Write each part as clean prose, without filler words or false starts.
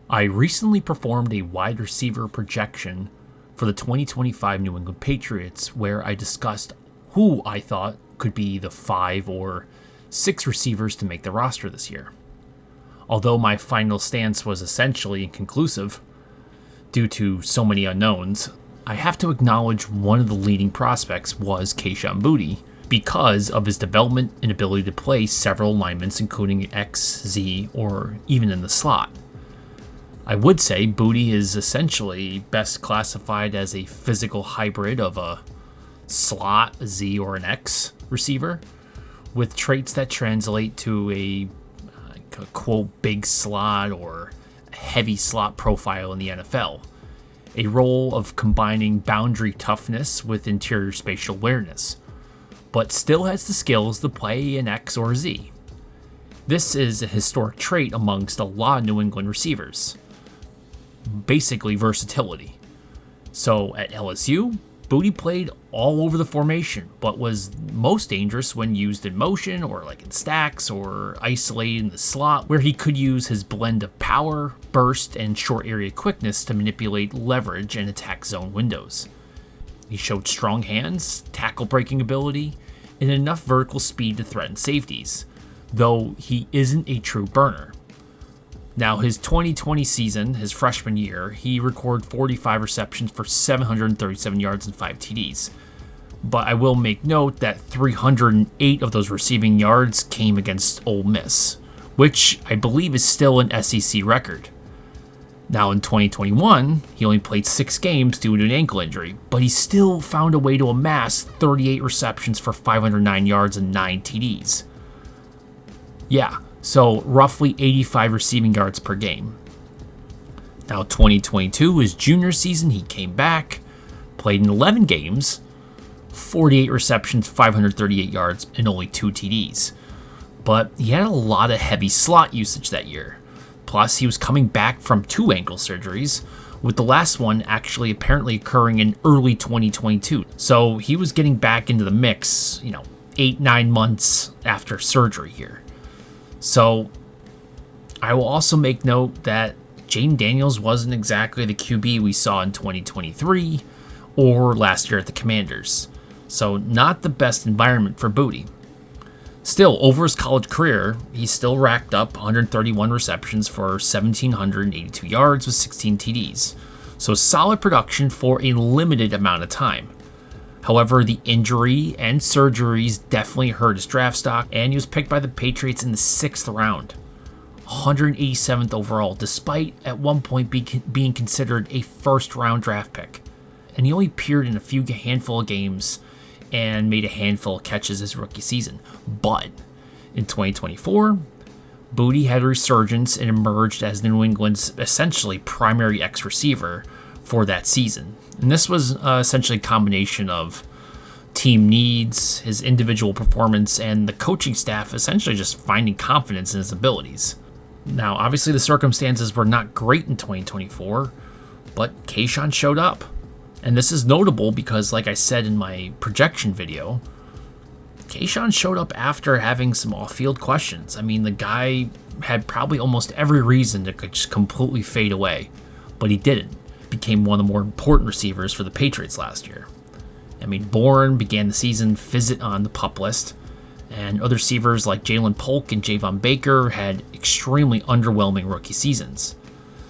I recently performed a wide receiver projection for the 2025 New England Patriots where I discussed who I thought could be the 5 or 6 receivers to make the roster this year. Although my final stance was essentially inconclusive due to so many unknowns, I have to acknowledge one of the leading prospects was Kayshon Boutte because of his development and ability to play several alignments including X, Z, or even in the slot. I would say Boutte is essentially best classified as a physical hybrid of a slot, a Z, or an X receiver, with traits that translate to a quote big slot or heavy slot profile in the NFL. A role of combining boundary toughness with interior spatial awareness, but still has the skills to play an X or a Z. This is a historic trait amongst a lot of New England receivers. Basically versatility. So at LSU, Boutte played all over the formation, but was most dangerous when used in motion or like in stacks or isolated in the slot, where he could use his blend of power, burst, and short area quickness to manipulate leverage and attack zone windows. He showed strong hands, tackle breaking ability, and enough vertical speed to threaten safeties, though he isn't a true burner. Now, his 2020 season, his freshman year, he recorded 45 receptions for 737 yards and 5 TDs. But I will make note that 308 of those receiving yards came against Ole Miss, which I believe is still an SEC record. Now, in 2021, he only played 6 games due to an ankle injury, but he still found a way to amass 38 receptions for 509 yards and 9 TDs. Yeah. So roughly 85 receiving yards per game. Now 2022, his junior season, he came back, played in 11 games, 48 receptions, 538 yards, and only 2 TDs. But he had a lot of heavy slot usage that year. Plus, he was coming back from 2 ankle surgeries, with the last one actually apparently occurring in early 2022. So he was getting back into the mix, 8-9 months after surgery here. So, I will also make note that Jaden Daniels wasn't exactly the QB we saw in 2023 or last year at the Commanders. So, not the best environment for Boutte. Still, over his college career, he still racked up 131 receptions for 1,782 yards with 16 TDs. So, solid production for a limited amount of time. However, the injury and surgeries definitely hurt his draft stock, and he was picked by the Patriots in the 6th round, 187th overall, despite at one point being considered a first-round draft pick. And he only appeared in a handful of games and made a handful of catches his rookie season. But in 2024, Boutte had a resurgence and emerged as New England's essentially primary X receiver for that season. And this was essentially a combination of team needs, his individual performance, and the coaching staff essentially just finding confidence in his abilities. Now, obviously the circumstances were not great in 2024, but Kayshon showed up. And this is notable because, like I said in my projection video, Kayshon showed up after having some off-field questions. I mean, the guy had probably almost every reason to just completely fade away, but he didn't. Became one of the more important receivers for the Patriots last year. I mean, Bourne began the season on the PUP list, and other receivers like Jalen Polk and Javon Baker had extremely underwhelming rookie seasons.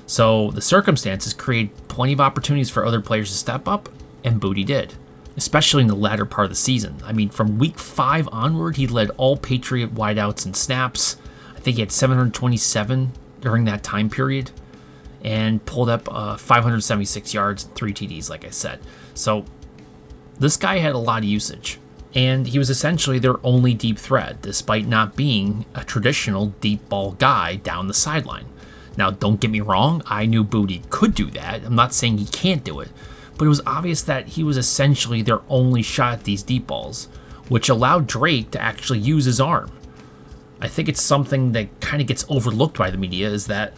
So the circumstances created plenty of opportunities for other players to step up, and Boutte did, especially in the latter part of the season. I mean, from week 5 onward, he led all Patriot wideouts in snaps. I think he had 727 during that time period, and pulled up 576 yards and 3 TDs, like I said. So this guy had a lot of usage, and he was essentially their only deep threat, despite not being a traditional deep ball guy down the sideline. Now, don't get me wrong, I knew Boutte could do that. I'm not saying he can't do it, but it was obvious that he was essentially their only shot at these deep balls, which allowed Drake to actually use his arm. I think it's something that kind of gets overlooked by the media, is that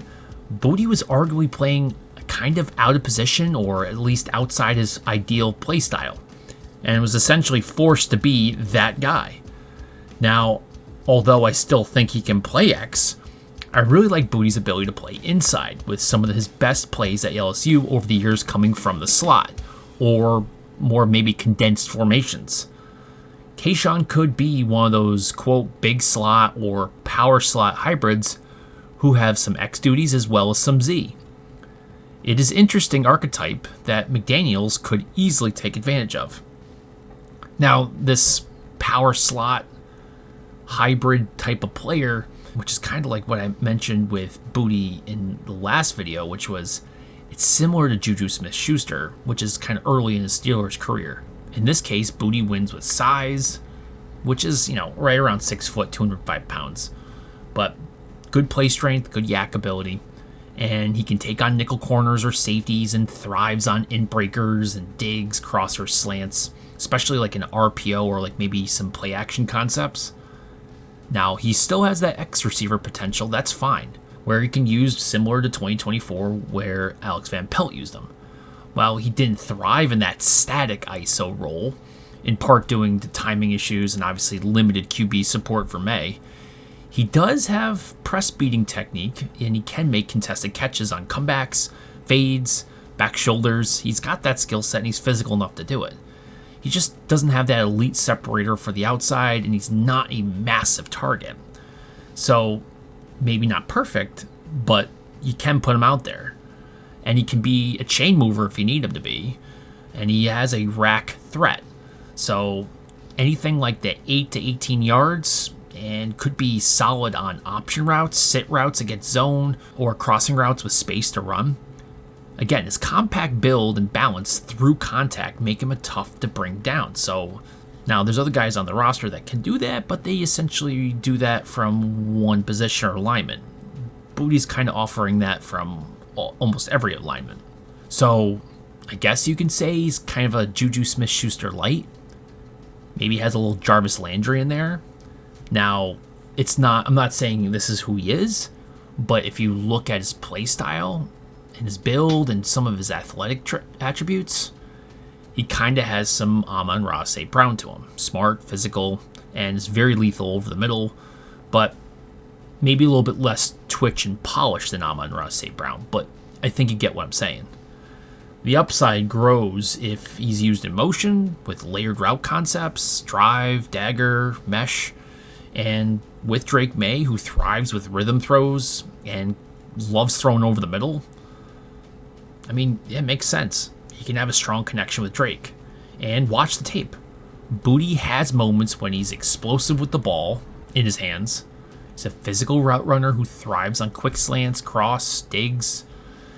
Boutte was arguably playing kind of out of position, or at least outside his ideal play style, and was essentially forced to be that guy. Now, although I still think he can play X, I really like Boutte's ability to play inside, with some of his best plays at LSU over the years coming from the slot, or more maybe condensed formations. Kayshon could be one of those, quote, big slot or power slot hybrids who have some X duties as well as some Z. It is an interesting archetype that McDaniels could easily take advantage of. Now, this power slot hybrid type of player, which is kind of like what I mentioned with Boutte in the last video, which was it's similar to JuJu Smith-Schuster, which is kind of early in his Steelers career. In this case, Boutte wins with size, which is, right around 6 foot, 205 pounds. But good play strength, good YAC ability, and he can take on nickel corners or safeties and thrives on in breakers and digs, crossers, slants, especially like an RPO or like maybe some play action concepts. Now, he still has that X receiver potential, that's fine, where he can use similar to 2024 where Alex Van Pelt used him. While he didn't thrive in that static ISO role, in part due to timing issues and obviously limited QB support for May, he does have press beating technique, and he can make contested catches on comebacks, fades, back shoulders. He's got that skill set and he's physical enough to do it. He just doesn't have that elite separator for the outside, and he's not a massive target. So maybe not perfect, but you can put him out there. And he can be a chain mover if you need him to be. And he has a rack threat. So anything like the 8 to 18 yards and could be solid on option routes, sit routes against zone, or crossing routes with space to run. Again, his compact build and balance through contact make him a tough to bring down. So now there's other guys on the roster that can do that, but they essentially do that from one position or alignment. Boutte's kind of offering that from almost every alignment. So I guess you can say he's kind of a JuJu Smith-Schuster light. Maybe has a little Jarvis Landry in there. Now, I'm not saying this is who he is, but if you look at his play style and his build and some of his athletic attributes, he kind of has some Amon-Ra St. Brown to him. Smart, physical, and is very lethal over the middle, but maybe a little bit less twitch and polish than Amon-Ra St. Brown, but I think you get what I'm saying. The upside grows if he's used in motion with layered route concepts, drive, dagger, mesh, and with Drake May, who thrives with rhythm throws and loves throwing over the middle. I mean, it makes sense. He can have a strong connection with Drake. And watch the tape. Boutte has moments when he's explosive with the ball in his hands. He's a physical route runner who thrives on quick slants, cross, digs.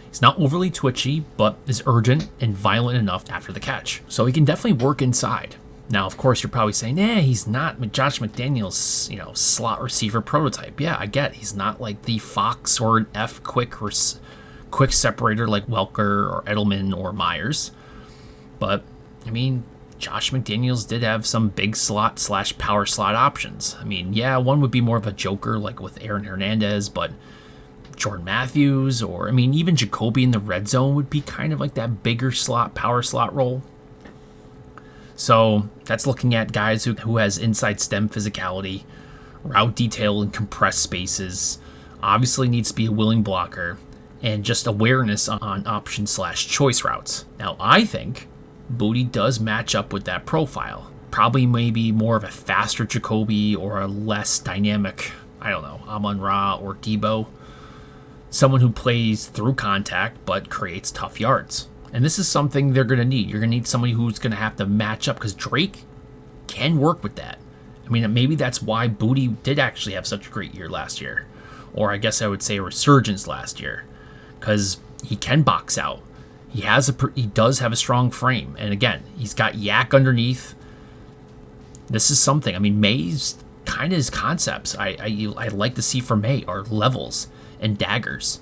He's not overly twitchy, but is urgent and violent enough after the catch. So he can definitely work inside. Now, of course, you're probably saying, he's not Josh McDaniels, slot receiver prototype. Yeah, I get it. He's not like the Fox or an F quick separator like Welker or Edelman or Myers. But, I mean, Josh McDaniels did have some big slot / power slot options. I mean, yeah, one would be more of a joker like with Aaron Hernandez, but Jordan Matthews or, even Jacoby in the red zone would be kind of like that bigger slot, power slot role. So that's looking at guys who has inside stem physicality, route detail in compressed spaces, obviously needs to be a willing blocker, and just awareness on option / choice routes. Now, I think Boutte does match up with that profile. Probably maybe more of a faster Jacoby or a less dynamic, Amon-Ra or Debo. Someone who plays through contact but creates tough yards. And this is something they're going to need. You're going to need somebody who's going to have to match up because Drake can work with that. Maybe that's why Boutte did actually have such a great year last year. Or I guess I would say a resurgence last year. Because he can box out. He does have a strong frame. And again, he's got YAC underneath. This is something. May's kind of his concepts I like to see from May are levels and daggers.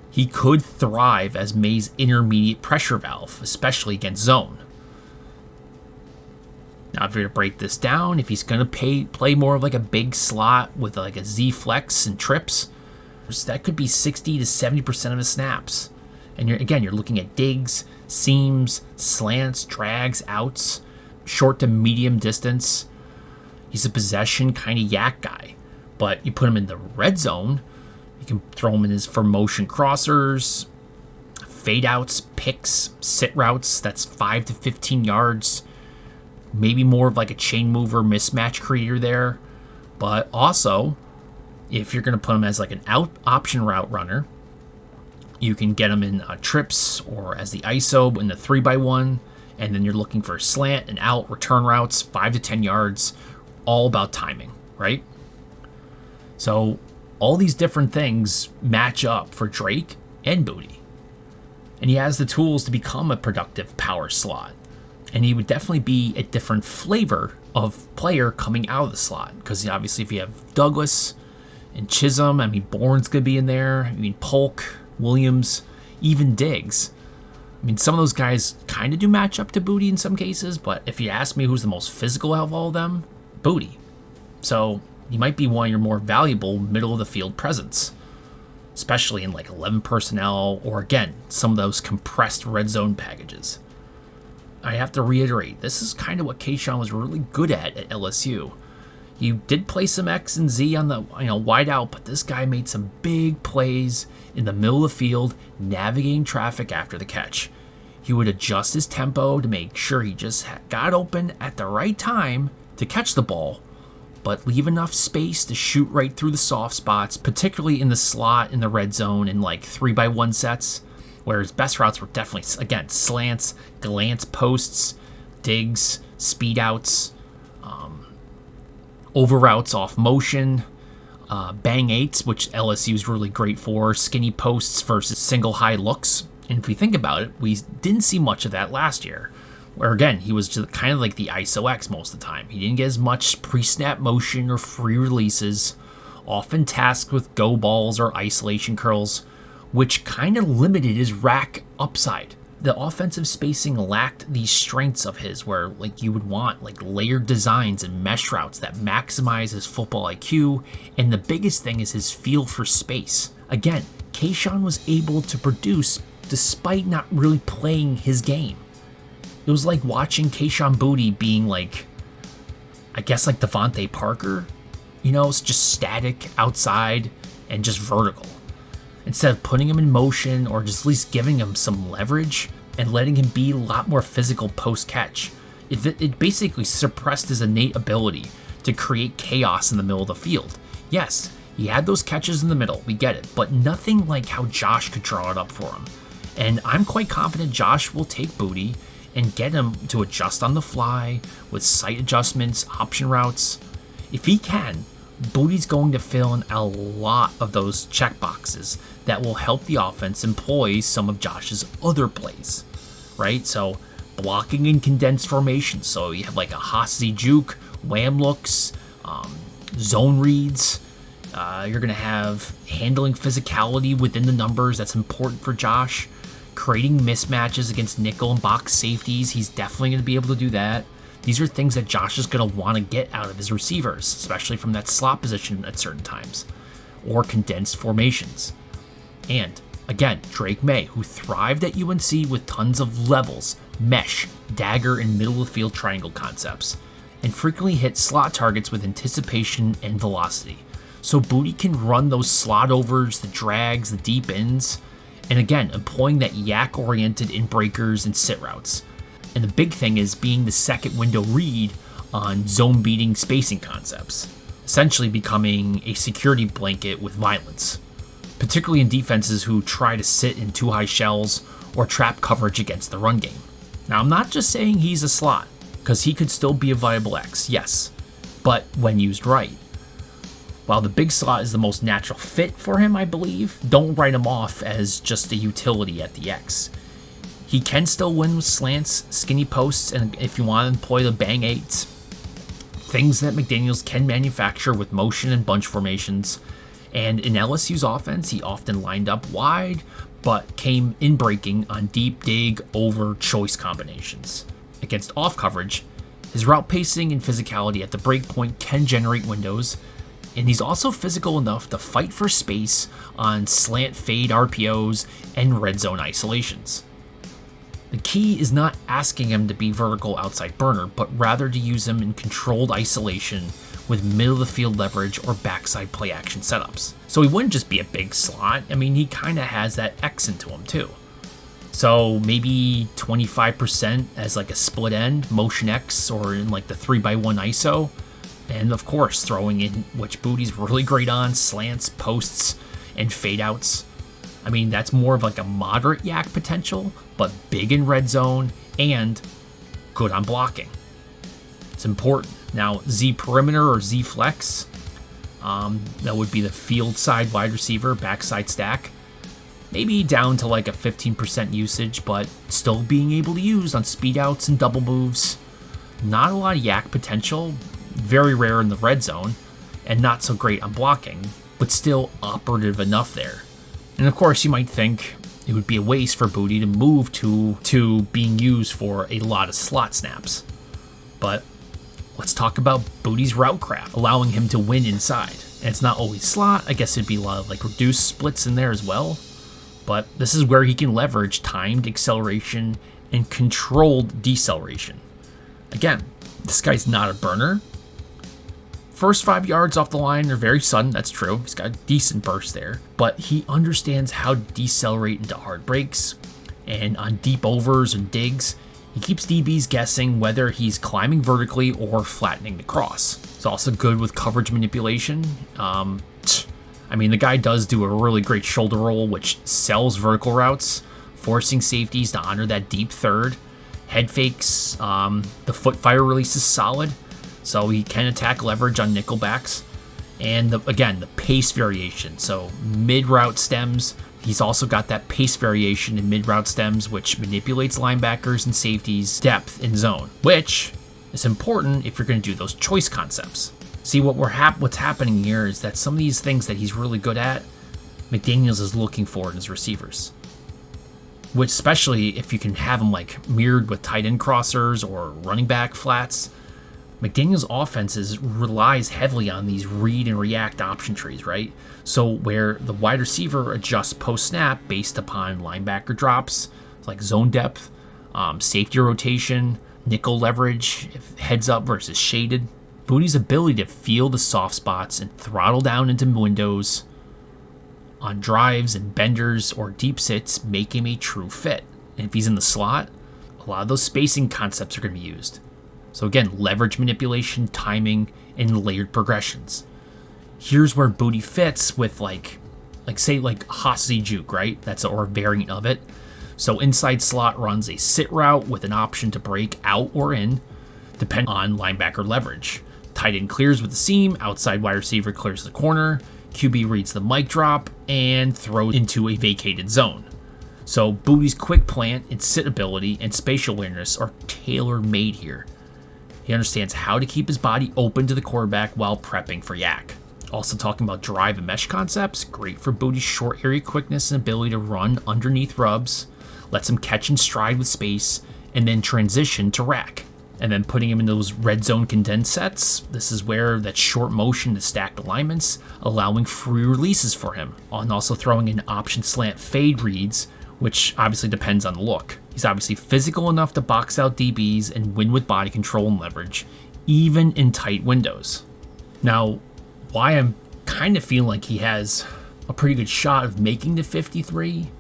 He could thrive as May's intermediate pressure valve, especially against zone. Now, if you're to break this down, if he's going to play more of like a big slot with like a Z flex and trips, that could be 60 to 70% of his snaps. And you're looking at digs, seams, slants, drags, outs, short to medium distance. He's a possession kind of YAC guy. But you put him in the red zone, You can throw him in his for motion crossers, fade outs, picks, sit routes. That's 5 to 15 yards. Maybe more of like a chain mover mismatch creator there. But also, if you're going to put him as like an out option route runner, you can get him in trips or as the ISO in the 3x1. And then you're looking for a slant and out return routes, 5 to 10 yards, all about timing, right? So all these different things match up for Drake and Boutte. And he has the tools to become a productive power slot. And he would definitely be a different flavor of player coming out of the slot. Because obviously if you have Douglas and Chisholm, I mean, Bourne's going to be in there. I mean, Polk, Williams, even Diggs. I mean, some of those guys kind of do match up to Boutte in some cases, but if you ask me who's the most physical out of all of them, Boutte. So he might be one of your more valuable middle of the field presence, especially in like 11 personnel or, again, some of those compressed red zone packages. I have to reiterate, this is kind of what Kayshon was really good at LSU. He did play some X and Z on the wide out, but this guy made some big plays in the middle of the field, navigating traffic after the catch. He would adjust his tempo to make sure he just got open at the right time to catch the ball, but leave enough space to shoot right through the soft spots, particularly in the slot in the red zone in like 3x1 sets, where his best routes were definitely, again, slants, glance posts, digs, speed outs, over routes off motion, bang eights, which LSU is really great for, skinny posts versus single high looks. And if we think about it, we didn't see much of that last year, where again, he was just kind of like the ISO X most of the time. He didn't get as much pre-snap motion or free releases, often tasked with go balls or isolation curls, which kind of limited his rack upside. The offensive spacing lacked these strengths of his where like you would want like layered designs and mesh routes that maximize his football IQ, and the biggest thing is his feel for space. Again, Kayshon was able to produce despite not really playing his game. It was like watching Kayshon Boutte being like, I guess like Devontae Parker, it's just static outside and just vertical. Instead of putting him in motion or just at least giving him some leverage and letting him be a lot more physical post-catch, it basically suppressed his innate ability to create chaos in the middle of the field. Yes, he had those catches in the middle, we get it, but nothing like how Josh could draw it up for him. And I'm quite confident Josh will take Boutte and get him to adjust on the fly with sight adjustments, option routes. If he can, Boutte's going to fill in a lot of those check boxes that will help the offense employ some of Josh's other plays, right? So blocking in condensed formations. So you have like a Hossie juke, wham looks, zone reads. You're going to have handling physicality within the numbers. That's important for Josh. Creating mismatches against nickel and box safeties. He's definitely going to be able to do that. These are things that Josh is going to want to get out of his receivers, especially from that slot position at certain times, or condensed formations. And, again, Drake May, who thrived at UNC with tons of levels, mesh, dagger, and middle-of-the-field triangle concepts, and frequently hit slot targets with anticipation and velocity. So Boutte can run those slot overs, the drags, the deep ins, and again, employing that YAC-oriented in-breakers and sit routes. And the big thing is being the second window read on zone-beating spacing concepts, essentially becoming a security blanket with violence, particularly in defenses who try to sit in too high shells or trap coverage against the run game. Now, I'm not just saying he's a slot, because he could still be a viable X, yes, but when used right. While the big slot is the most natural fit for him, I believe, don't write him off as just a utility at the X. He can still win with slants, skinny posts, and if you want to employ the bang eights, things that McDaniels can manufacture with motion and bunch formations. And in LSU's offense, he often lined up wide, but came in breaking on deep dig over choice combinations. Against off coverage, his route pacing and physicality at the break point can generate windows, and he's also physical enough to fight for space on slant fade RPOs and red zone isolations. The key is not asking him to be vertical outside burner, but rather to use him in controlled isolation with middle of the field leverage or backside play action setups. So he wouldn't just be a big slot. I mean, he kind of has that X into him too. So maybe 25% as like a split end, motion X, or in like the 3x1 ISO. And of course, throwing in, which Boutte's really great on, slants, posts, and fade outs. I mean, that's more of like a moderate YAC potential, but big in red zone and good on blocking. It's important. Now, Z perimeter or Z flex, that would be the field side wide receiver, backside stack. Maybe down to like a 15% usage, but still being able to use on speed outs and double moves. Not a lot of YAC potential, very rare in the red zone, and not so great on blocking, but still operative enough there. And of course, you might think it would be a waste for Boutte to move to being used for a lot of slot snaps. But let's talk about Boutte's route craft, allowing him to win inside. And it's not always slot. I guess it'd be a lot of like reduced splits in there as well. But this is where he can leverage timed acceleration and controlled deceleration. Again, this guy's not a burner. First 5 yards off the line are very sudden, that's true. He's got a decent burst there. But he understands how to decelerate into hard breaks. And on deep overs and digs, he keeps DBs guessing whether he's climbing vertically or flattening the cross. It's also good with coverage manipulation. I mean, the guy does do a really great shoulder roll, which sells vertical routes, forcing safeties to honor that deep third. Head fakes, the foot fire release is solid, so he can attack leverage on nickelbacks. And again, the pace variation. So mid-route stems, he's also got that pace variation in mid-route stems, which manipulates linebackers and safeties' depth in zone, which is important if you're going to do those choice concepts. See, what's happening here is that some of these things that he's really good at, McDaniels is looking for in his receivers. Which, especially if you can have them like mirrored with tight end crossers or running back flats, McDaniels' offenses relies heavily on these read and react option trees, right? So where the wide receiver adjusts post-snap based upon linebacker drops, like zone depth, safety rotation, nickel leverage, heads up versus shaded. Boutte's ability to feel the soft spots and throttle down into windows on drives and benders or deep sits make him a true fit. And if he's in the slot, a lot of those spacing concepts are going to be used. So again, leverage manipulation, timing, and layered progressions. Here's where Boutte fits with like Hossie juke, right? That's or a variant of it. So inside slot runs a sit route with an option to break out or in, depending on linebacker leverage. Tight end clears with the seam, outside wide receiver clears the corner, QB reads the mic drop, and throws into a vacated zone. So Boutte's quick plant and sit ability and spatial awareness are tailor-made here. He understands how to keep his body open to the quarterback while prepping for YAC. Also talking about drive and mesh concepts, great for Boutte's short area quickness and ability to run underneath rubs, lets him catch and stride with space, and then transition to rack. And then putting him in those red zone condensed sets, this is where that short motion to stacked alignments, allowing free releases for him. And also throwing in option slant fade reads, which obviously depends on the look. He's obviously physical enough to box out DBs and win with body control and leverage, even in tight windows. Now, why I'm kind of feeling like he has a pretty good shot of making the 53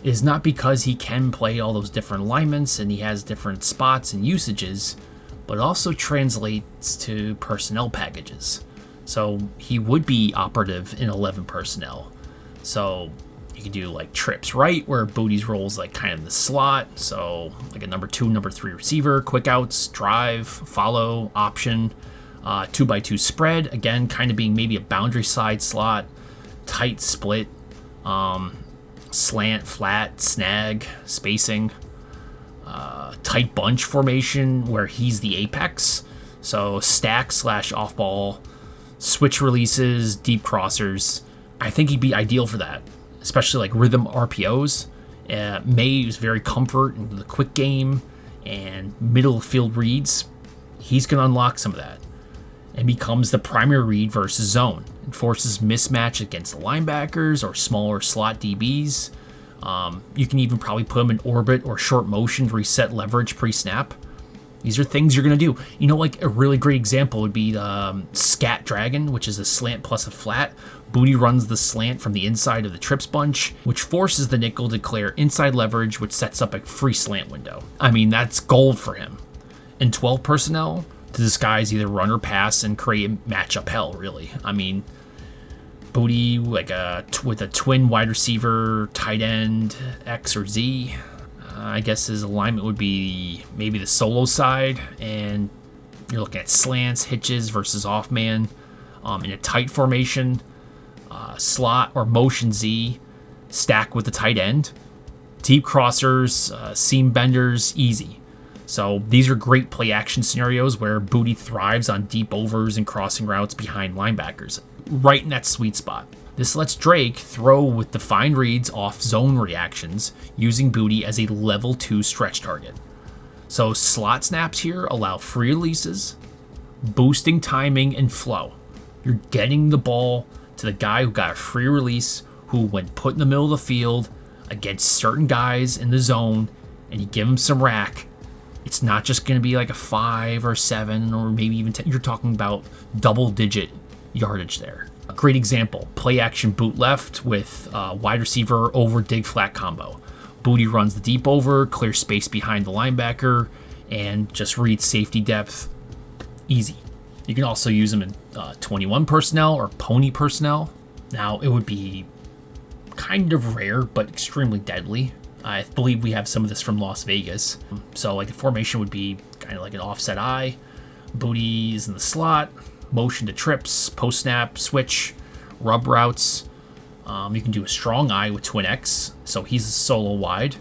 is not because he can play all those different alignments and he has different spots and usages, but also translates to personnel packages. So he would be operative in 11 personnel. So you could do like trips right, where Boutte's roles like kind of in the slot. So like a number 2, number 3 receiver, quick outs, drive, follow, option, 2x2 spread. Again, kind of being maybe a boundary side slot, tight split, slant, flat, snag, spacing, tight bunch formation where he's the apex. So stack / off ball, switch releases, deep crossers. I think he'd be ideal for that, especially like rhythm RPOs. May is very comfort in the quick game and middle field reads. He's going to unlock some of that and becomes the primary read versus zone. It forces mismatch against the linebackers or smaller slot DBs. You can even probably put him in orbit or short motion to reset leverage pre-snap. These are things you're going to do. You know, like a really great example would be the Scat Dragon, which is a slant plus a flat. Boutte runs the slant from the inside of the trips bunch, which forces the nickel to declare inside leverage, which sets up a free slant window. I mean, that's gold for him. In 12 personnel, to disguise either run or pass and create matchup hell, really. I mean, Boutte with a twin wide receiver, tight end, X or Z. I guess his alignment would be maybe the solo side, and you're looking at slants, hitches versus off man in a tight formation, slot or motion Z, stack with the tight end, deep crossers, seam benders, easy. So these are great play action scenarios where Boutte thrives on deep overs and crossing routes behind linebackers, right in that sweet spot. This lets Drake throw with defined reads off zone reactions, using Boutte as a level 2 stretch target. So slot snaps here allow free releases, boosting timing and flow. You're getting the ball to the guy who got a free release, who when put in the middle of the field against certain guys in the zone, and you give him some rack, it's not just going to be like a 5 or 7 or maybe even 10. You're talking about double-digit yardage there. A great example, play action boot left with wide receiver over dig flat combo. Boutte runs the deep over, clears space behind the linebacker, and just reads safety depth. Easy. You can also use them in 21 personnel or pony personnel. Now, it would be kind of rare, but extremely deadly. I believe we have some of this from Las Vegas. So like the formation would be kind of like an offset eye. Boutte is in the slot. Motion to trips, post snap, switch, rub routes. You can do a strong eye with twin X, so he's a solo wide.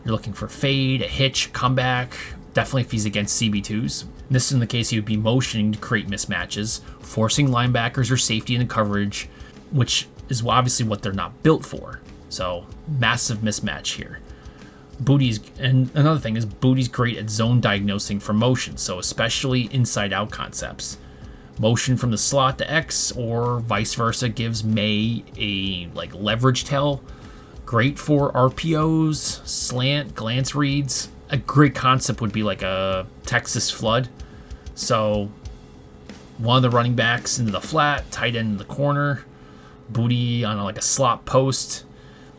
You're looking for fade, a hitch, comeback, definitely if he's against CB2s. This is in the case he would be motioning to create mismatches, forcing linebackers or safety into coverage, which is obviously what they're not built for. So massive mismatch here. And another thing is Boutte's great at zone diagnosing for motion, so especially inside out concepts. Motion from the slot to X or vice versa gives May a leverage tell. Great for RPOs, slant, glance reads. A great concept would be like a Texas flood. So one of the running backs into the flat, tight end in the corner, Boutte on a slot post.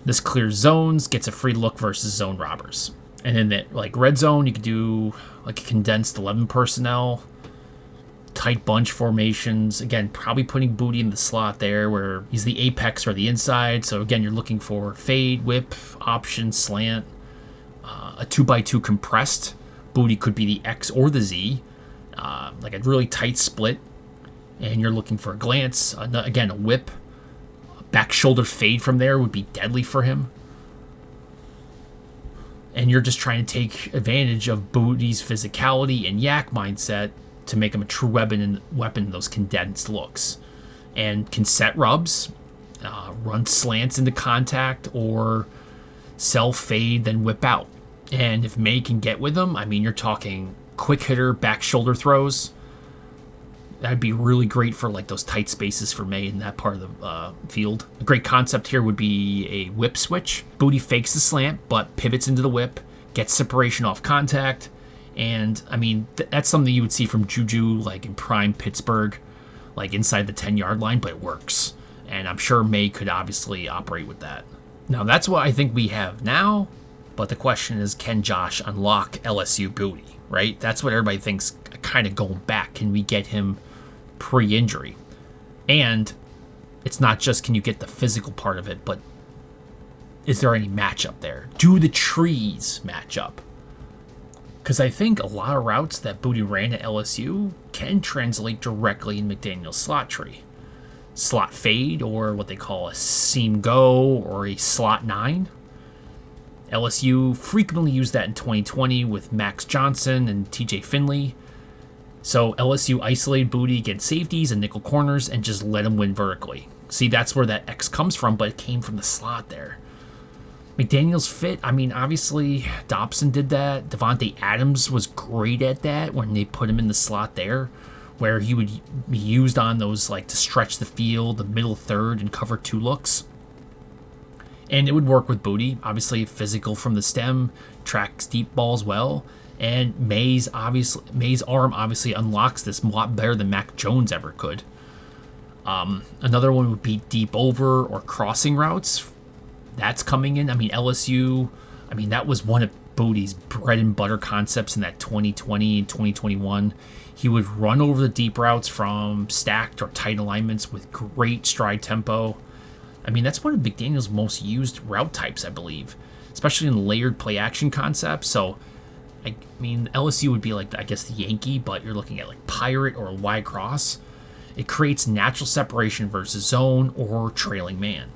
This clears zones, gets a free look versus zone robbers. And in that red zone, you could do a condensed 11 personnel. Tight bunch formations. Again, probably putting Boutte in the slot there where he's the apex or the inside. So again, you're looking for fade, whip, option, slant, a 2x2 compressed. Boutte could be the X or the Z, like a really tight split. And you're looking for a glance. Again, a whip. A back shoulder fade from there would be deadly for him. And you're just trying to take advantage of Boutte's physicality and YAC mindset to make him a true weapon in those condensed looks. And can set rubs, run slants into contact, or self-fade, then whip out. And if May can get with him, I mean, you're talking quick hitter, back shoulder throws. That'd be really great for those tight spaces for May in that part of the field. A great concept here would be a whip switch. Boutte fakes the slant, but pivots into the whip, gets separation off contact. And, I mean, that's something you would see from JuJu, in prime Pittsburgh, inside the 10-yard line, but it works. And I'm sure May could obviously operate with that. Now, that's what I think we have now, but the question is, can Josh unlock LSU Boutte, right? That's what everybody thinks, kind of going back. Can we get him pre-injury? And it's not just can you get the physical part of it, but is there any matchup there? Do the trees match up? Because I think a lot of routes that Boutte ran at LSU can translate directly in McDaniels' slot tree. Slot fade, or what they call a seam go, or a slot 9. LSU frequently used that in 2020 with Max Johnson and TJ Finley. So LSU isolated Boutte against safeties and nickel corners and just let him win vertically. See, that's where that X comes from, but it came from the slot there. McDaniels fit. I mean, obviously, Dobson did that. Devontae Adams was great at that when they put him in the slot there, where he would be used on those, to stretch the field, the middle third, and cover 2 looks. And it would work with Boutte. Obviously, physical from the stem, tracks deep balls well. And May's arm obviously unlocks this a lot better than Mac Jones ever could. Another one would be deep over or crossing routes. That's coming in. I mean, LSU, that was one of Boutte's bread and butter concepts in that 2020 and 2021. He would run over the deep routes from stacked or tight alignments with great stride tempo. That's one of McDaniels' most used route types, I believe, especially in layered play action concepts. So, LSU would be like, I guess, the Yankee, but you're looking at like Pirate or Y cross. It creates natural separation versus zone or trailing man.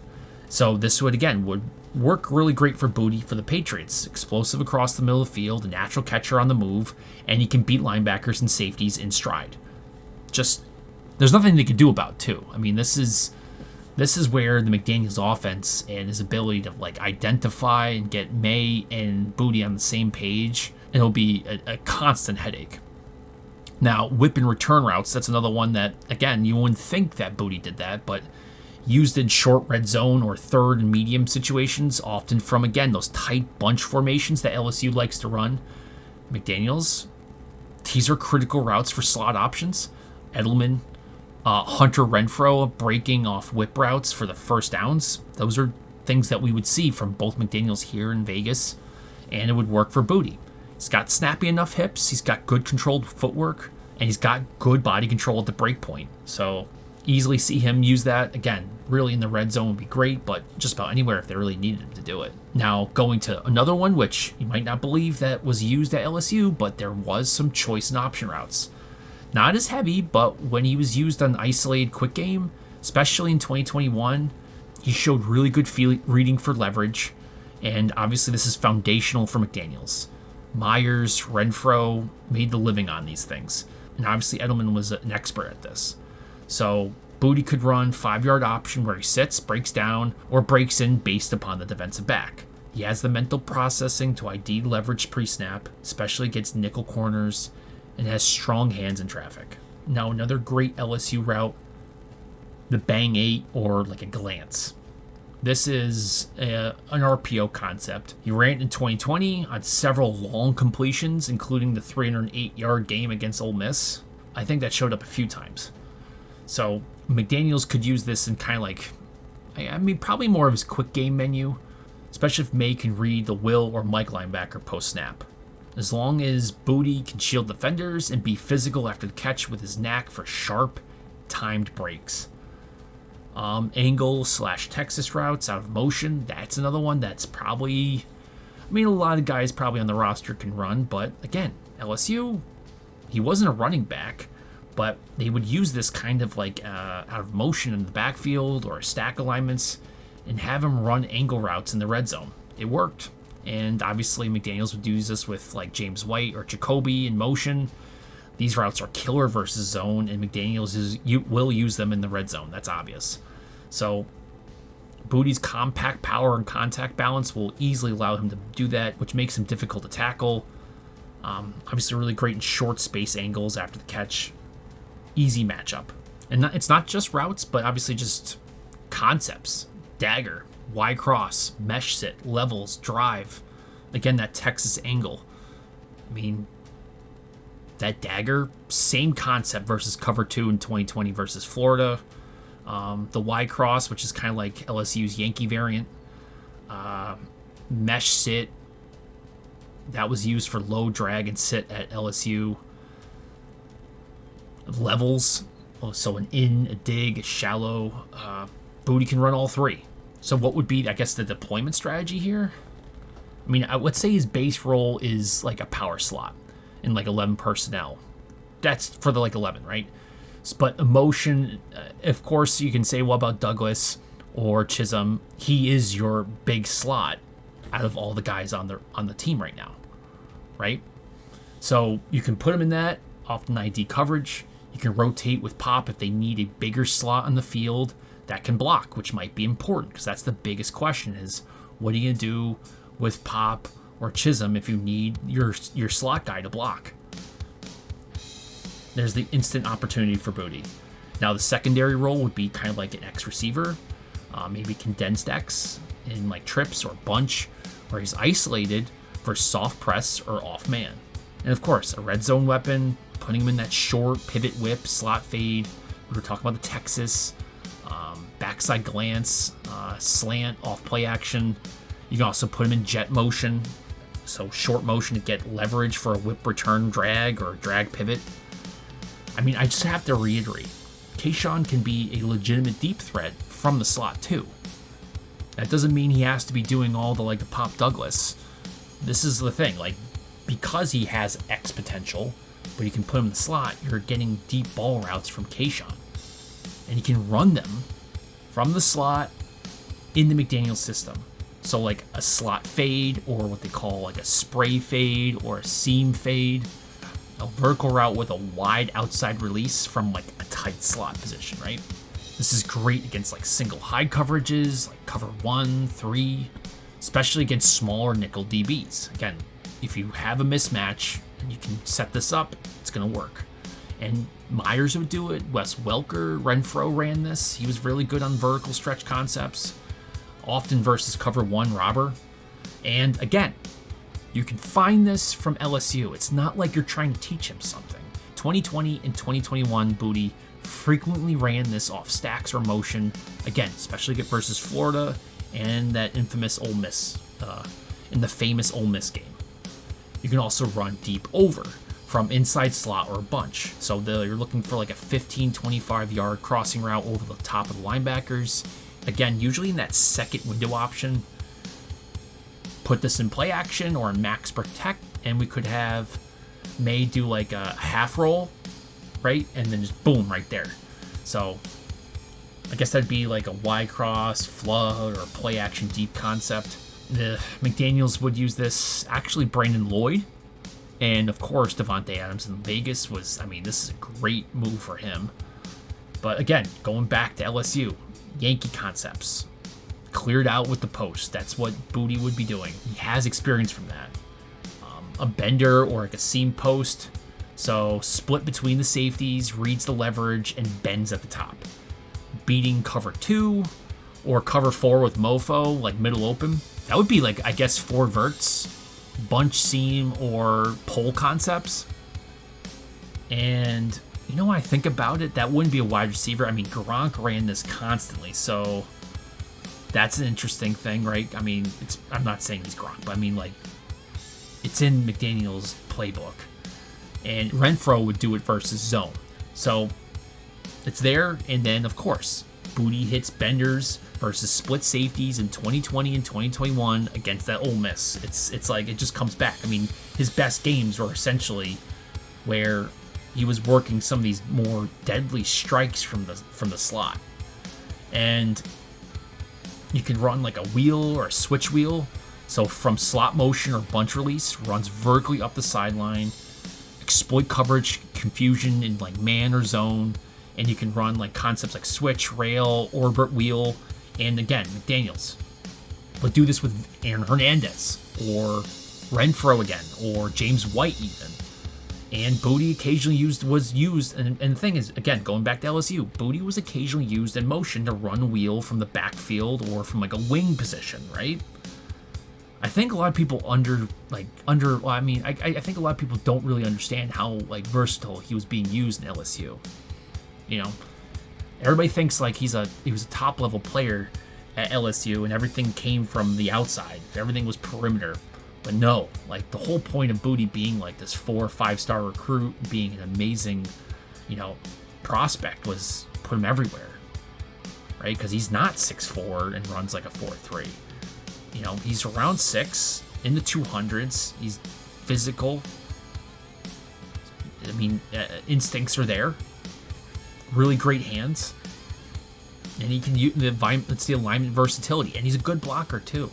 So this would work really great for Boutte for the Patriots. Explosive across the middle of the field, a natural catcher on the move, and he can beat linebackers and safeties in stride. Just, there's nothing they could do about it, too. This is where the McDaniels offense and his ability to like identify and get May and Boutte on the same page, it'll be a constant headache. Now, whip and return routes, that's another one that, again, you wouldn't think that Boutte did that, but used in short red zone or third and medium situations, often from, again, those tight bunch formations that LSU likes to run. McDaniels, these are critical routes for slot options. Edelman, Hunter Renfrow breaking off whip routes for the first downs. Those are things that we would see from both McDaniels here in Vegas, and it would work for Boutte. He's got snappy enough hips, he's got good controlled footwork, and he's got good body control at the break point. So easily see him use that. Again, really in the red zone would be great, but just about anywhere if they really needed to do it. Now, going to another one, which you might not believe that was used at LSU, but there was some choice and option routes. Not as heavy, but when he was used on isolated quick game, especially in 2021, he showed really good reading for leverage, and obviously this is foundational for McDaniels. Myers, Renfrow made the living on these things, and obviously Edelman was an expert at this. So Boutte could run 5-yard option where he sits, breaks down, or breaks in based upon the defensive back. He has the mental processing to ID leverage pre-snap, especially against nickel corners, and has strong hands in traffic. Now another great LSU route, the bang 8 or like a glance. This is an RPO concept. He ran it in 2020 on several long completions, including the 308-yard game against Ole Miss. I think that showed up a few times. So McDaniels could use this in kind of like, probably more of his quick game menu, especially if May can read the Will or Mike linebacker post-snap. As long as Boutte can shield defenders and be physical after the catch with his knack for sharp, timed breaks. Angle/Texas routes out of motion, that's another one that's probably, a lot of guys probably on the roster can run, but again, LSU, he wasn't a running back, but they would use this kind of like out of motion in the backfield or stack alignments and have him run angle routes in the red zone. It worked. And obviously McDaniels would use this with like James White or Jacoby in motion. These routes are killer versus zone, and McDaniels will use them in the red zone. That's obvious. So Boutte's compact power and contact balance will easily allow him to do that, which makes him difficult to tackle. Obviously really great in short space angles after the catch. Easy matchup. And it's not just routes, but obviously just concepts. Dagger, Y cross, mesh sit, levels, drive. Again, that Texas angle. That dagger, same concept versus cover 2 in 2020 versus Florida. The Y cross, which is kind of like LSU's Yankee variant. Mesh sit, that was used for low drag and sit at LSU. Levels, so an in, a dig, a shallow. Boutte can run all three. So what would be, I guess, the deployment strategy here? I would say his base role is like a power slot in like 11 personnel. That's for the like 11, right? But emotion, of course, you can say, what about Douglas or Chisholm? He is your big slot out of all the guys on the team right now, right? So you can put him in that, often ID coverage. You can rotate with Pop if they need a bigger slot on the field that can block, which might be important because that's the biggest question is, what are you going to do with Pop or Chisholm if you need your slot guy to block? There's the instant opportunity for Boutte. Now the secondary role would be kind of like an X receiver, maybe condensed X in like trips or bunch, where he's isolated for soft press or off man. And of course, a red zone weapon, putting him in that short pivot whip, slot fade. We were talking about the Texas, backside glance, slant, off play action. You can also put him in jet motion, so short motion to get leverage for a whip return drag or drag pivot. I mean, I just have to reiterate, Kayshon can be a legitimate deep threat from the slot too. That doesn't mean he has to be doing all the Pop Douglas. This is the thing, because he has X potential, but you can put him in the slot, you're getting deep ball routes from Kayshon. And he can run them from the slot in the McDaniels system. So a slot fade, or what they call a spray fade or a seam fade. A vertical route with a wide outside release from a tight slot position, right? This is great against single high coverages, cover 1, 3, especially against smaller nickel DBs. Again, if you have a mismatch and you can set this up, it's going to work. And Myers would do it. Wes Welker, Renfro ran this. He was really good on vertical stretch concepts, often versus cover 1 robber. And again, you can find this from LSU. It's not like you're trying to teach him something. 2020 and 2021, Boutte frequently ran this off stacks or motion. Again, especially versus Florida and that infamous Ole Miss, in the famous Ole Miss game. You can also run deep over from inside slot or a bunch. So you're looking for a 15, 25 yard crossing route over the top of the linebackers. Again, usually in that second window option. Put this in play action or in max protect, and we could have May do a half roll, right? And then just boom right there. So I guess that'd be a Y cross, flood, or play action deep concept. The McDaniels would use this. Actually, Brandon Lloyd, and of course Devontae Adams in Vegas was. This is a great move for him. But again, going back to LSU, Yankee concepts. Cleared out with the post. That's what Boutte would be doing. He has experience from that. A bender or a seam post. So split between the safeties, reads the leverage, and bends at the top. Beating cover 2 or cover 4 with mofo, middle open. That would be I guess 4 verts, bunch seam, or pole concepts. And when I think about it, that wouldn't be a wide receiver. Gronk ran this constantly, so that's an interesting thing, right? I'm not saying he's Gronk, but it's in McDaniels' playbook. And Renfro would do it versus zone. So it's there, and then, of course, Boutte hits benders versus split safeties in 2020 and 2021 against that Ole Miss. It's it just comes back. His best games were essentially where he was working some of these more deadly strikes from the slot. And you can run a wheel or a switch wheel. So from slot motion or bunch release, runs vertically up the sideline, exploit coverage confusion in man or zone, and you can run concepts like switch, rail, orbit wheel, and again, McDaniels. But do this with Aaron Hernandez or Renfro again, or James White even. And Boutte occasionally was used, and the thing is, again, going back to LSU, Boutte was occasionally used in motion to run wheel from the backfield or from a wing position, right? I think a lot of people I think a lot of people don't really understand how versatile he was being used in LSU. Everybody thinks he was a top level player at LSU and everything came from the outside. Everything was perimeter. But no, the whole point of Boutte being this 4 or 5 star recruit, being an amazing, prospect was put him everywhere, right? Because he's not 6'4" and runs a 4.3. He's around 6 in the 200s. He's physical. Instincts are there. Really great hands, and he can use the alignment versatility, and he's a good blocker too.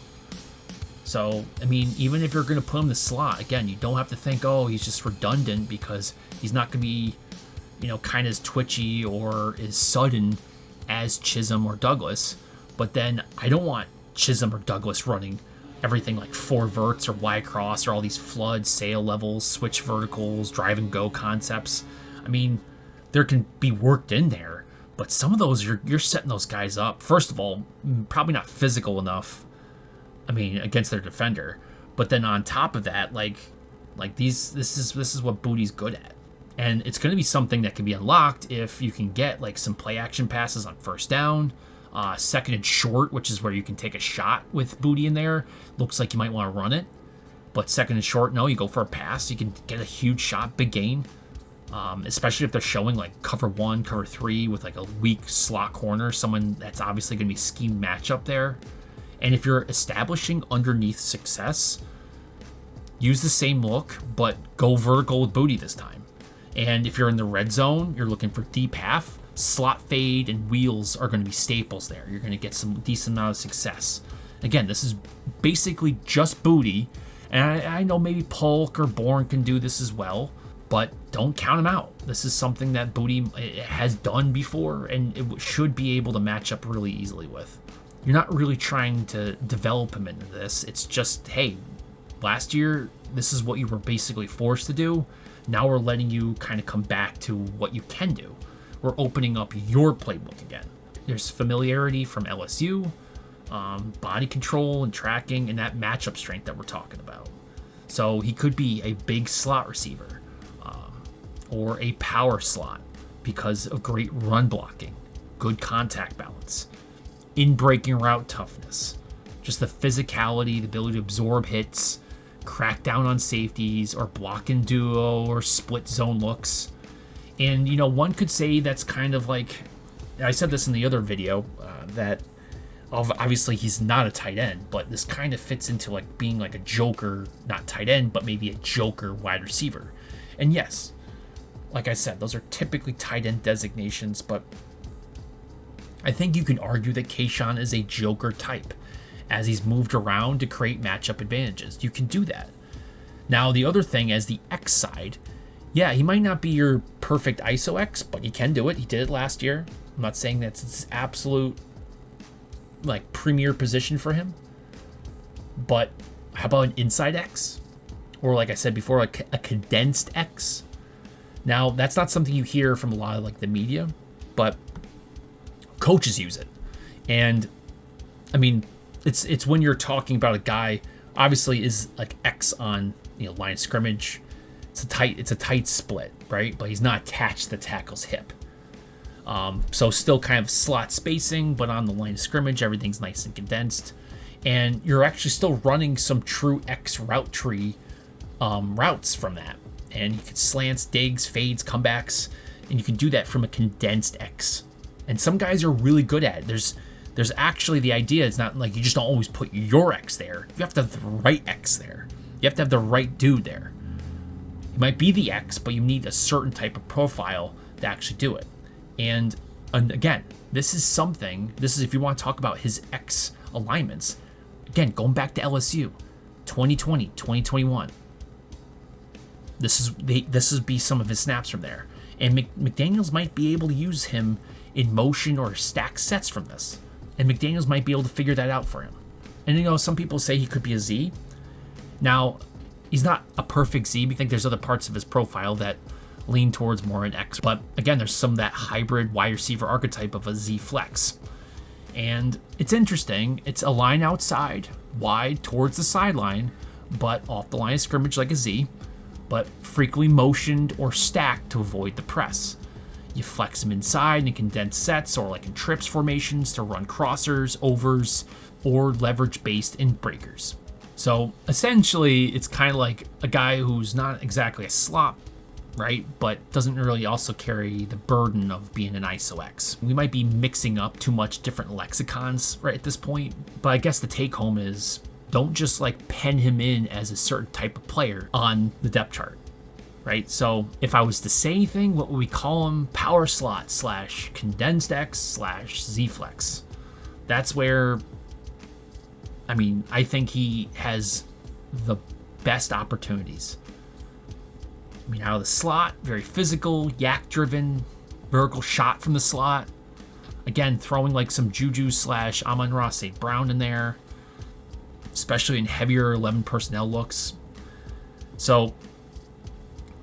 So, even if you're going to put him in the slot, again, you don't have to think, oh, he's just redundant because he's not going to be, kind of as twitchy or as sudden as Chisholm or Douglas. But then I don't want Chisholm or Douglas running everything 4 verts or Y cross or all these flood, sail levels, switch verticals, drive and go concepts. There can be worked in there, but some of those, you're setting those guys up. First of all, probably not physical enough, against their defender. But then on top of that, Like this is what Boutte's good at. And it's going to be something that can be unlocked if you can get like some play action passes on first down, second and short, which is where you can take a shot with Boutte in there. Looks like you might want to run it, but second and short, no, you go for a pass. You can get a huge shot, big gain, especially if they're showing like cover 1, cover 3 with like a weak slot corner, someone that's obviously going to be a scheme matchup there. And if you're establishing underneath success, use the same look, but go vertical with Boutte this time. And if you're in the red zone, you're looking for deep half, slot fade and wheels are going to be staples there. You're going to get some decent amount of success. Again, this is basically just Boutte. And I know maybe Polk or Bourne can do this as well, but don't count him out. This is something that Boutte has done before, and it should be able to match up really easily with. You're not really trying to develop him into this. It's just, hey, last year, this is what you were basically forced to do. Now we're letting you kind of come back to what you can do. We're opening up your playbook again. There's familiarity from LSU, body control and tracking, and that matchup strength that we're talking about. So he could be a big slot receiver or a power slot because of great run blocking, good contact balance, in breaking route toughness, just the physicality, the ability to absorb hits, crack down on safeties, or block in duo or split zone looks. And, you know, one could say that's kind of like, I said this in the other video, that obviously he's not a tight end, but this kind of fits into like being like a joker, not tight end, but maybe a joker wide receiver. And yes, like I said, those are typically tight end designations, but I think you can argue that Kayshon is a joker type, as he's moved around to create matchup advantages. You can do that. Now, the other thing as the X side, yeah, he might not be your perfect ISO X, but he can do it. He did it last year. I'm not saying that's its absolute, like, premier position for him. But how about an inside X? Or like I said before, like a condensed X? Now, that's not something you hear from a lot of, like, the media, but coaches use it. And, I mean, it's when you're talking about a guy, obviously is like X on, you know, line of scrimmage. It's a tight split, right? But he's not attached to the tackle's hip. So still kind of slot spacing, but on the line of scrimmage, everything's nice and condensed. And you're actually still running some true X route tree routes from that. And you can slants, digs, fades, comebacks, and you can do that from a condensed X. And some guys are really good at it. There's actually the idea, it's not like you just don't always put your X there. You have to have the right X there. You have to have the right dude there. It might be the X, but you need a certain type of profile to actually do it. And again, this is if you want to talk about his X alignments, again, going back to LSU, 2020, 2021. This would be some of his snaps from there. And McDaniels might be able to use him in motion or stack sets from this. And McDaniels might be able to figure that out for him. And, you know, some people say he could be a Z. Now, he's not a perfect Z. We think there's other parts of his profile that lean towards more an X. But, again, there's some of that hybrid wide receiver archetype of a Z flex. And it's interesting. It's a line outside, wide towards the sideline, but off the line of scrimmage like a Z, but frequently motioned or stacked to avoid the press. You flex them inside in condensed sets or like in trips formations to run crossers, overs, or leverage based in breakers. So essentially, it's kind of like a guy who's not exactly a slot, right? But doesn't really also carry the burden of being an ISO X. We might be mixing up too much different lexicons right at this point, but I guess the take home is don't just like pen him in as a certain type of player on the depth chart. Right, so if I was to say anything, what would we call him? Power slot / condensed X / Z flex. That's where, I mean, I think he has the best opportunities. I mean, out of the slot, very physical, YAC driven, vertical shot from the slot. Again, throwing like some JuJu / Amon-Ra St. Brown in there, especially in heavier 11 personnel looks. So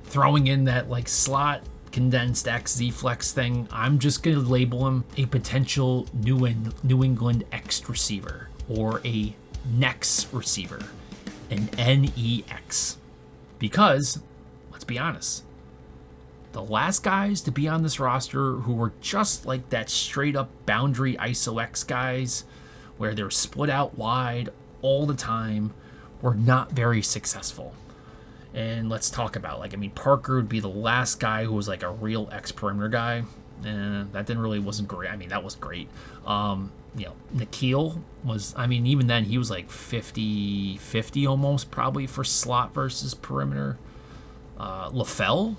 throwing in that like slot condensed X Z flex thing, I'm just going to label him a potential New England X receiver or a NEX receiver, an NEX. Because, let's be honest, the last guys to be on this roster who were just like that straight up boundary ISO X guys, where they're split out wide all the time, were not very successful. And let's talk about, Parker would be the last guy who was like a real X perimeter guy. And that wasn't great. That wasn't great. Nikhil was, even then he was like 50-50 almost probably for slot versus perimeter. Lafell,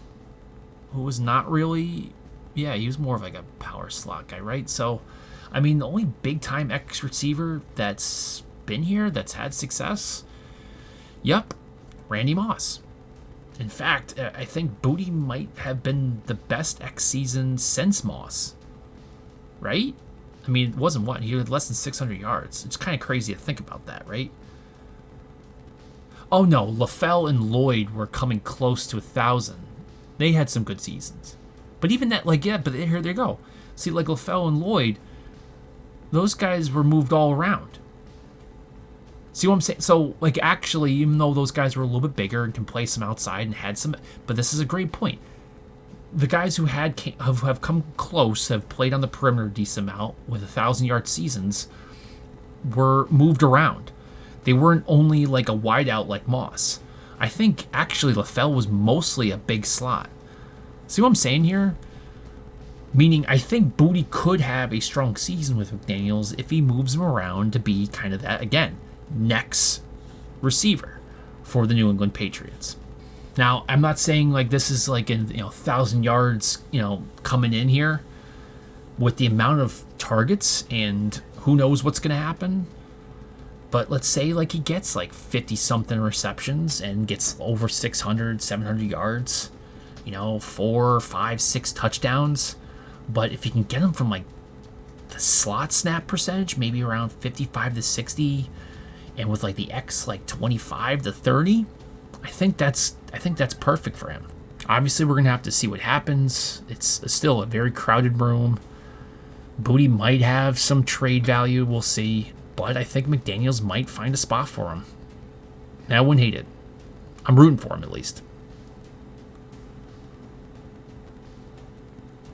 who was not really, he was more of like a power slot guy, right? So, the only big time X receiver that's been here, that's had success, Randy Moss. In fact, I think Boutte might have been the best X season since Moss, right? It wasn't what? He had less than 600 yards. It's kind of crazy to think about that, right? Oh no, Lafell and Lloyd were coming close to 1,000. They had some good seasons. But even that, but here they go. See, Lafell and Lloyd, those guys were moved all around. See what I'm saying? So, actually, even though those guys were a little bit bigger and can play some outside and had some, but this is a great point. The guys who have come close, have played on the perimeter a decent amount with 1,000-yard seasons, were moved around. They weren't only like a wideout like Moss. I think actually Lafell was mostly a big slot. See what I'm saying here? Meaning, I think Boutte could have a strong season with McDaniels if he moves him around to be kind of that, again, next receiver for the New England Patriots. Now, I'm not saying this is 1,000 yards, coming in here with the amount of targets and who knows what's going to happen. But let's say he gets 50 something receptions and gets over 600, 700 yards, 4, 5, 6 touchdowns. But if you can get them from the slot snap percentage, maybe around 55 to 60, and with the X 25 to 30, I think that's perfect for him. Obviously, we're gonna have to see what happens. It's still a very crowded room. Boutte might have some trade value, we'll see. But I think McDaniels might find a spot for him. And I wouldn't hate it. I'm rooting for him at least.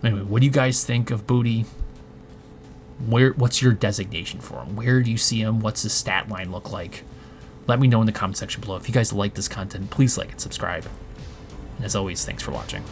Anyway, what do you guys think of Boutte? What's your designation for him? Where do you see him? What's his stat line look like? Let me know in the comment section below. If you guys like this content, please like and subscribe. And as always, thanks for watching.